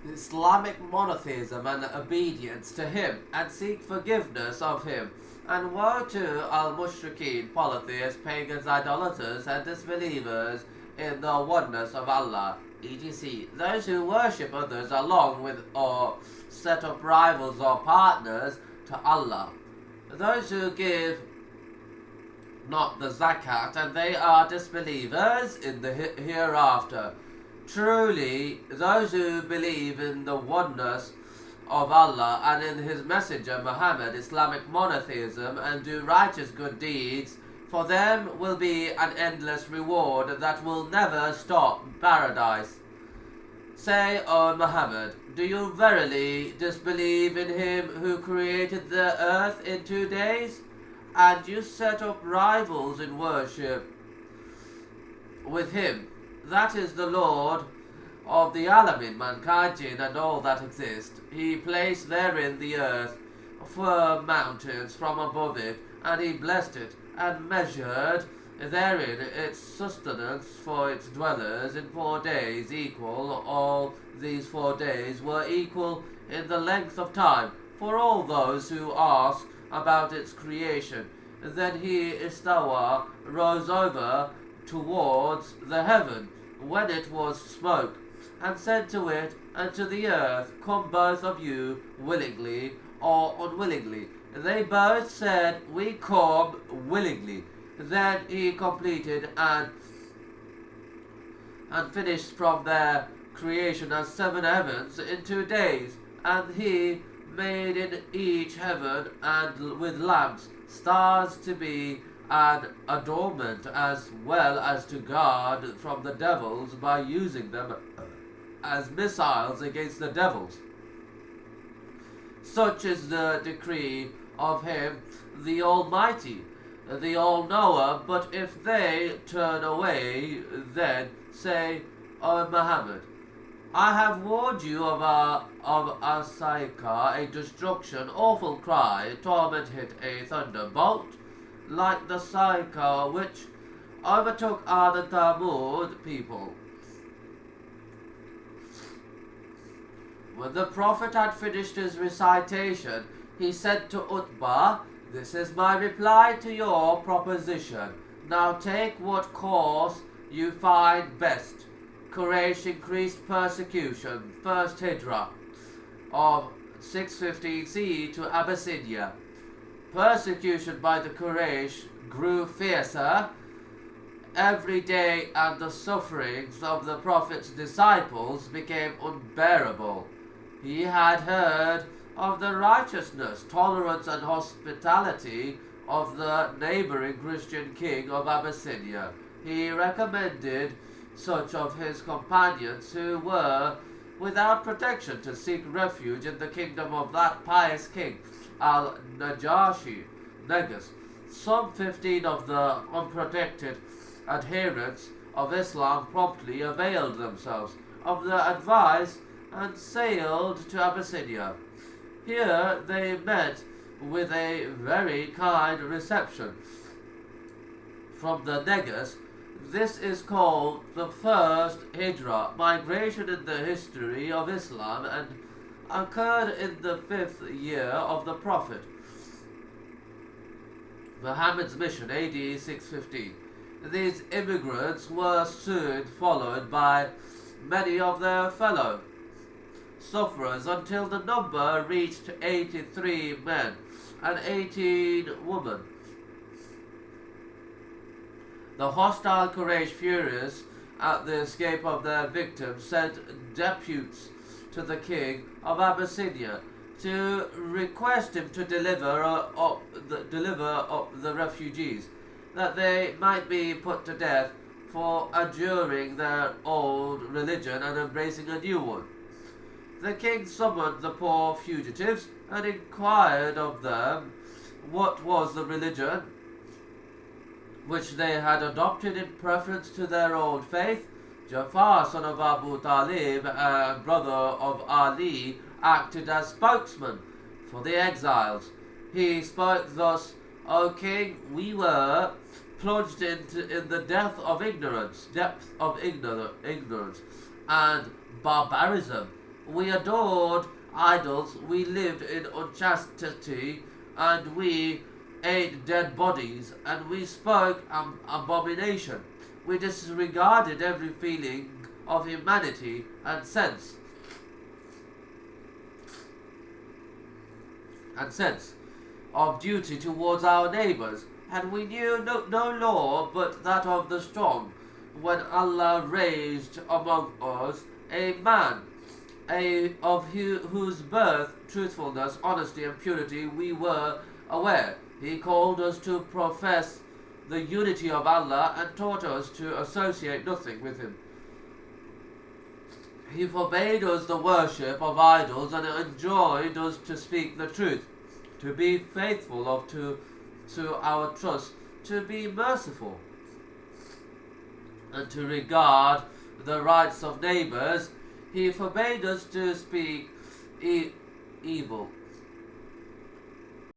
Islamic monotheism and obedience to him, and seek forgiveness of him. And woe to al-mushrikeen, polytheists, pagans, idolaters, and disbelievers in the oneness of Allah, etc. Those who worship others along with or set up rivals or partners to Allah. Those who give not the zakat, and they are disbelievers in the hereafter. Truly, those who believe in the oneness of Allah and in His Messenger Muhammad, Islamic monotheism, and do righteous good deeds, for them will be an endless reward that will never stop, paradise. Say, O Muhammad, do you verily disbelieve in Him who created the earth in 2 days? And you set up rivals in worship with Him. That is the Lord of the Alamin, mankind, jinn, and all that exist. He placed therein the earth, firm mountains from above it, and He blessed it, and measured therein its sustenance for its dwellers in 4 days equal. All these 4 days were equal in the length of time for all those who ask about its creation. Then He istawa rose over towards the heaven when it was smoke, and said to it and to the earth, Come both of you willingly or unwillingly. They both said, We come willingly. Then He completed and finished from their creation as 7 heavens in 2 days, and He made in each heaven and with lamps, stars to be an adornment, as well as to guard from the devils by using them as missiles against the devils. Such is the decree of Him, the Almighty, the All-Knower. But if they turn away, then say, O Muhammad, I have warned you of Asaika, a destruction, awful cry, torment hit a thunderbolt, like the Saika which overtook the Thamud people. When the Prophet had finished his recitation, he said to Utbah, This is my reply to your proposition. Now take what course you find best. Quraysh increased persecution. First Hijrah of 615 CE to Abyssinia. Persecution by the Quraysh grew fiercer every day, and the sufferings of the Prophet's disciples became unbearable. He had heard of the righteousness, tolerance, and hospitality of the neighboring Christian king of Abyssinia. He recommended such of his companions who were without protection to seek refuge in the kingdom of that pious king, Al-Najashi, Negus. Some 15 of the unprotected adherents of Islam promptly availed themselves of the advice and sailed to Abyssinia. Here they met with a very kind reception from the Negus. This is called the first Hijrah, migration in the history of Islam, and occurred in the 5th year of the Prophet Muhammad's mission, AD 615. These immigrants were soon followed by many of their fellow sufferers until the number reached 83 men and 18 women. The hostile Quraysh, furious at the escape of their victims, sent deputies to the king of Abyssinia to request him to deliver up the refugees, that they might be put to death for adjuring their old religion and embracing a new one. The king summoned the poor fugitives and inquired of them what was the religion which they had adopted in preference to their old faith. Jafar, son of Abu Talib and brother of Ali, acted as spokesman for the exiles. He spoke thus, O king, we were plunged in the depth of ignorance and barbarism We adored idols, we lived in unchastity, and we ate dead bodies, and we spoke abomination. We disregarded every feeling of humanity and sense of duty towards our neighbors, and we knew no law but that of the strong. When Allah raised among us a man, whose birth, truthfulness, honesty, and purity we were aware, He called us to profess the unity of Allah and taught us to associate nothing with Him. He forbade us the worship of idols and enjoined us to speak the truth, to be faithful to our trust, to be merciful, and to regard the rights of neighbors. He forbade us to speak evil